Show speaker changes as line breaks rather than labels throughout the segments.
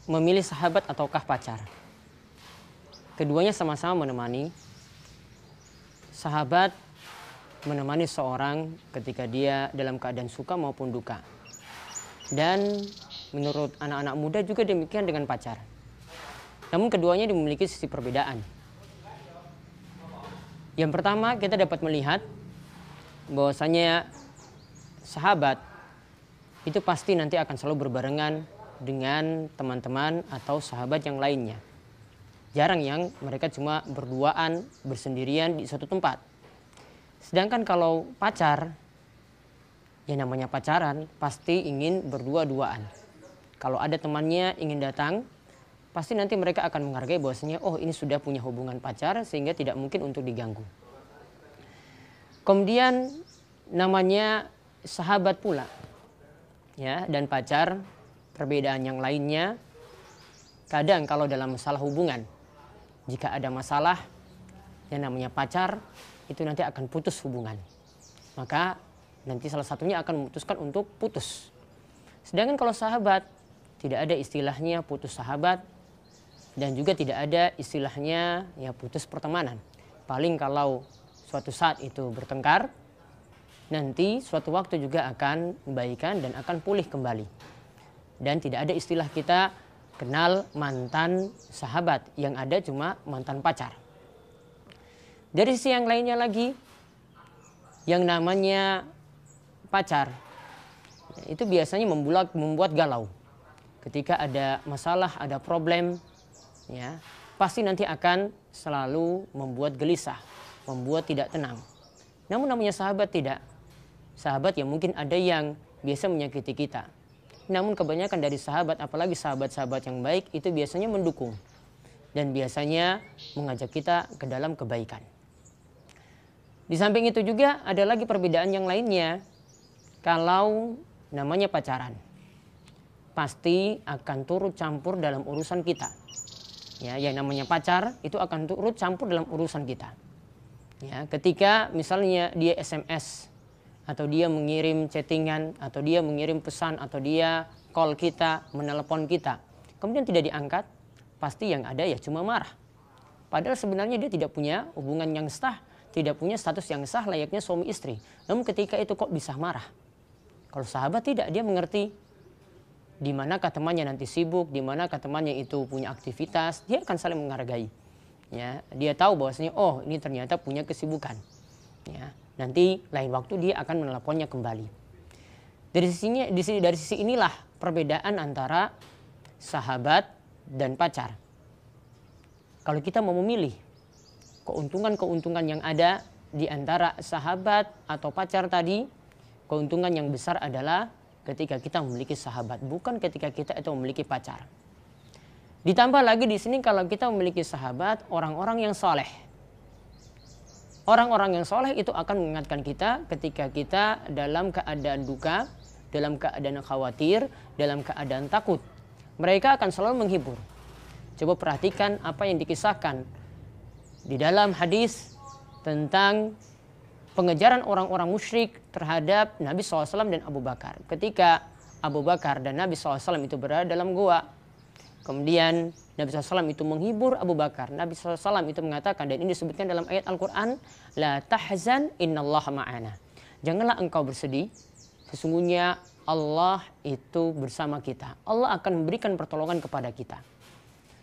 memilih sahabat ataukah pacar? Keduanya sama-sama menemani. Sahabat menemani seorang ketika dia dalam keadaan suka maupun duka. Dan menurut anak-anak muda juga demikian dengan pacar. Namun keduanya memiliki sisi perbedaan. Yang pertama, kita dapat melihat bahwasanya sahabat itu pasti nanti akan selalu berbarengan dengan teman-teman atau sahabat yang lainnya. Jarang yang mereka cuma berduaan, bersendirian di suatu tempat. Sedangkan kalau pacar, yang namanya pacaran pasti ingin berdua-duaan. Kalau ada temannya ingin datang, pasti nanti mereka akan menghargai bahwasanya oh ini sudah punya hubungan pacar sehingga tidak mungkin untuk diganggu. Kemudian namanya sahabat pula. Ya, dan pacar, perbedaan yang lainnya, kadang kalau dalam masalah hubungan, jika ada masalah yang namanya pacar, itu nanti akan putus hubungan. Maka nanti salah satunya akan memutuskan untuk putus. Sedangkan kalau sahabat, tidak ada istilahnya putus sahabat, dan juga tidak ada istilahnya ya putus pertemanan. Paling kalau suatu saat itu bertengkar, nanti suatu waktu juga akan baikan dan akan pulih kembali. Dan tidak ada istilah kita kenal mantan sahabat, yang ada cuma mantan pacar. Dari sisi yang lainnya lagi, yang namanya pacar, itu biasanya membuat galau. Ketika ada masalah, ada problem, ya, pasti nanti akan selalu membuat gelisah, membuat tidak tenang. Namun namanya sahabat tidak. Sahabat yang mungkin ada yang biasa menyakiti kita. Namun kebanyakan dari sahabat, apalagi sahabat-sahabat yang baik, itu biasanya mendukung. Dan biasanya mengajak kita ke dalam kebaikan. Di samping itu juga ada lagi perbedaan yang lainnya. Kalau namanya pacaran, pasti akan turut campur dalam urusan kita. Ya, yang namanya pacar itu akan turut campur dalam urusan kita. Ya, ketika misalnya dia SMS, atau dia mengirim chattingan, atau dia mengirim pesan, atau dia call kita, menelepon kita, kemudian tidak diangkat, pasti yang ada ya cuma marah. Padahal sebenarnya dia tidak punya hubungan yang sah, tidak punya status yang sah layaknya suami istri. Namun ketika itu kok bisa marah? Kalau sahabat tidak, dia mengerti di manakah temannya nanti sibuk, di manakah temannya itu punya aktivitas, dia akan saling menghargai. Ya, dia tahu bahwasanya oh ini ternyata punya kesibukan. Ya, nanti lain waktu dia akan meneleponnya kembali. Dari sisi inilah perbedaan antara sahabat dan pacar. Kalau kita mau memilih keuntungan-keuntungan yang ada di antara sahabat atau pacar tadi, keuntungan yang besar adalah ketika kita memiliki sahabat, bukan ketika kita itu memiliki pacar. Ditambah lagi di sini kalau kita memiliki sahabat, orang-orang yang soleh. Orang-orang yang soleh itu akan mengingatkan kita ketika kita dalam keadaan duka, dalam keadaan khawatir, dalam keadaan takut. Mereka akan selalu menghibur. Coba perhatikan apa yang dikisahkan di dalam hadis tentang pengejaran orang-orang musyrik terhadap Nabi SAW dan Abu Bakar. Ketika Abu Bakar dan Nabi SAW itu berada dalam gua, kemudian Nabi SAW itu menghibur Abu Bakar. Nabi SAW itu mengatakan, dan ini disebutkan dalam ayat Al-Quran, La tahzan innallaha ma'ana. Janganlah engkau bersedih, sesungguhnya Allah itu bersama kita. Allah akan memberikan pertolongan kepada kita.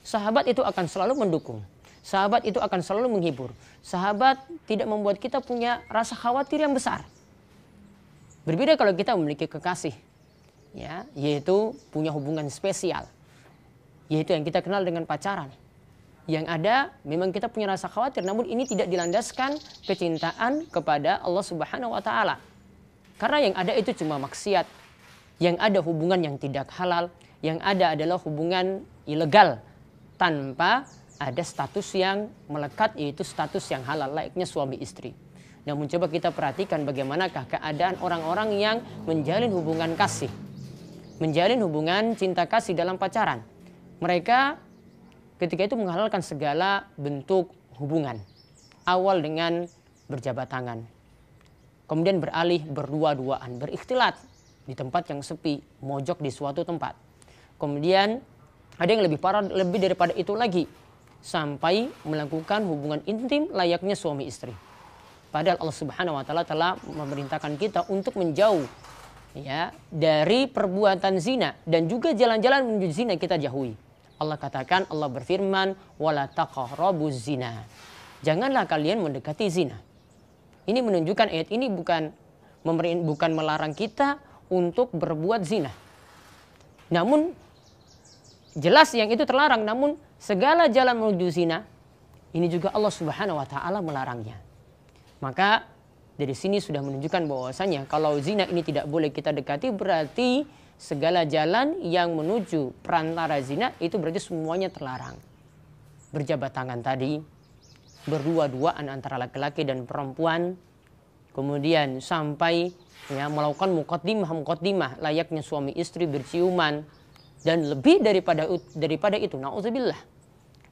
Sahabat itu akan selalu mendukung. Sahabat itu akan selalu menghibur. Sahabat tidak membuat kita punya rasa khawatir yang besar. Berbeda kalau kita memiliki kekasih, ya, yaitu punya hubungan spesial, yaitu yang kita kenal dengan pacaran. Yang ada memang kita punya rasa khawatir, namun ini tidak dilandaskan kecintaan kepada Allah Subhanahu wa taala. Karena yang ada itu cuma maksiat. Yang ada hubungan yang tidak halal, yang ada adalah hubungan ilegal tanpa ada status yang melekat, yaitu status yang halal layaknya suami istri. Namun coba kita perhatikan bagaimanakah keadaan orang-orang yang menjalin hubungan kasih, menjalin hubungan cinta kasih dalam pacaran. Mereka ketika itu menghalalkan segala bentuk hubungan. Awal dengan berjabat tangan, kemudian beralih berdua-duaan, berikhtilat di tempat yang sepi, mojok di suatu tempat. Kemudian Ada yang lebih parah, lebih daripada itu lagi, sampai melakukan hubungan intim layaknya suami istri. Padahal Allah Subhanahu wa taala telah memerintahkan kita untuk menjauh ya dari perbuatan zina, dan juga jalan-jalan menuju zina kita jauhi. Allah katakan, Allah berfirman, wala taqrabuz zina. Janganlah kalian mendekati zina. Ini menunjukkan ayat ini bukan melarang kita untuk berbuat zina. Namun jelas yang itu terlarang, namun segala jalan menuju zina ini juga Allah Subhanahu wa taala melarangnya. Maka dari sini sudah menunjukkan bahwasanya kalau zina ini tidak boleh kita dekati, berarti segala jalan yang menuju perantara zina itu berarti semuanya terlarang. Berjabat tangan tadi, berdua-duaan antara laki-laki dan perempuan, kemudian sampai ya melakukan muqaddimah layaknya suami istri berciuman, dan lebih daripada itu, na'udzubillah.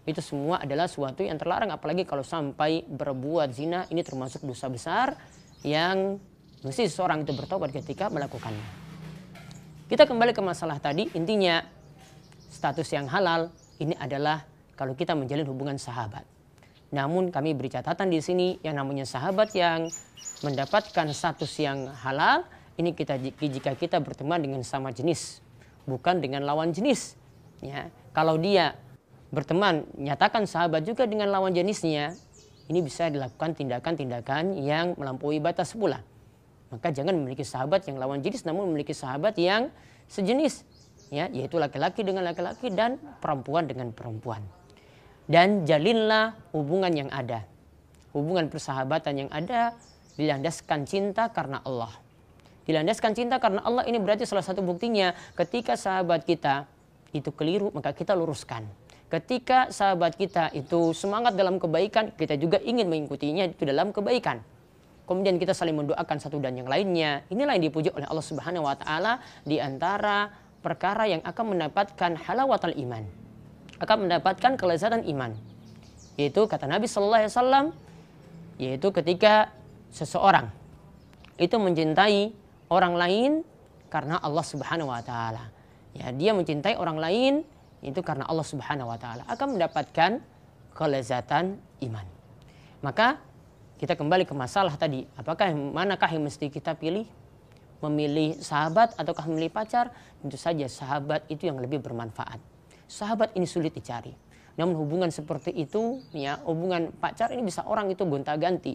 Itu semua adalah suatu yang terlarang, apalagi kalau sampai berbuat zina. Ini termasuk dosa besar yang mesti seseorang itu bertobat ketika melakukannya. Kita kembali ke masalah tadi, intinya status yang halal ini adalah kalau kita menjalin hubungan sahabat. Namun kami beri catatan di sini, yang namanya sahabat yang mendapatkan status yang halal ini jika kita berteman dengan sama jenis, bukan dengan lawan jenis. Ya, kalau dia berteman nyatakan sahabat juga dengan lawan jenisnya, ini bisa dilakukan tindakan-tindakan yang melampaui batas pula. Maka jangan memiliki sahabat yang lawan jenis, namun memiliki sahabat yang sejenis, ya, yaitu laki-laki dengan laki-laki dan perempuan dengan perempuan. Dan jalinlah hubungan yang ada, hubungan persahabatan yang ada dilandaskan cinta karena Allah. Dilandaskan cinta karena Allah ini berarti salah satu buktinya ketika sahabat kita itu keliru, maka kita luruskan. Ketika sahabat kita itu semangat dalam kebaikan, kita juga ingin mengikutinya itu dalam kebaikan. Kemudian kita saling mendoakan satu dan yang lainnya. Inilah yang dipuji oleh Allah Subhanahu wa taala di antara perkara yang akan mendapatkan halawatul iman, akan mendapatkan kelezatan iman. Yaitu kata Nabi sallallahu alaihi wasallam, yaitu ketika seseorang itu mencintai orang lain karena Allah Subhanahu wa taala. Ya, dia mencintai orang lain itu karena Allah Subhanahu wa taala, akan mendapatkan kelezatan iman. Maka kita kembali ke masalah tadi, apakah manakah yang mesti kita pilih? Memilih sahabat ataukah memilih pacar? Tentu saja sahabat itu yang lebih bermanfaat. Sahabat ini sulit dicari. Namun hubungan seperti itu, ya, hubungan pacar ini bisa orang itu gonta-ganti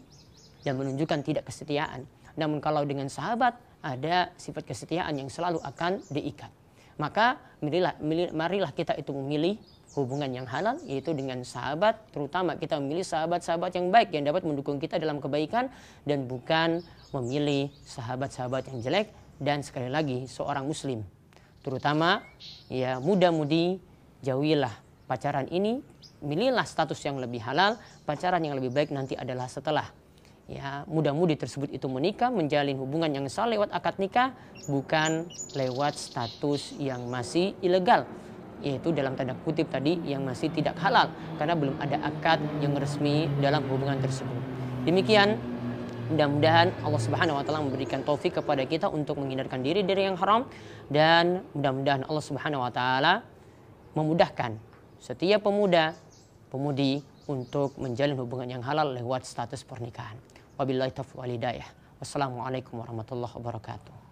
dan menunjukkan tidak kesetiaan. Namun kalau dengan sahabat ada sifat kesetiaan yang selalu akan diikat. Maka marilah kita itu memilih hubungan yang halal, yaitu dengan sahabat. Terutama kita memilih sahabat-sahabat yang baik yang dapat mendukung kita dalam kebaikan, dan bukan memilih sahabat-sahabat yang jelek. Dan sekali lagi, seorang muslim terutama ya muda-mudi, jauhilah pacaran ini, milihlah status yang lebih halal. Pacaran yang lebih baik nanti adalah setelah ya muda-mudi tersebut itu menikah, menjalin hubungan yang sah lewat akad nikah, bukan lewat status yang masih ilegal, yaitu dalam tanda kutip tadi yang masih tidak halal karena belum ada akad yang resmi dalam hubungan tersebut. Demikian, mudah-mudahan Allah Subhanahu wa taala memberikan taufik kepada kita untuk menghindarkan diri dari yang haram, dan mudah-mudahan Allah Subhanahu wa taala memudahkan setiap pemuda-pemudi untuk menjalin hubungan yang halal lewat status pernikahan. Wabillahi taufiq wal hidayah. Wassalamualaikum warahmatullahi wabarakatuh.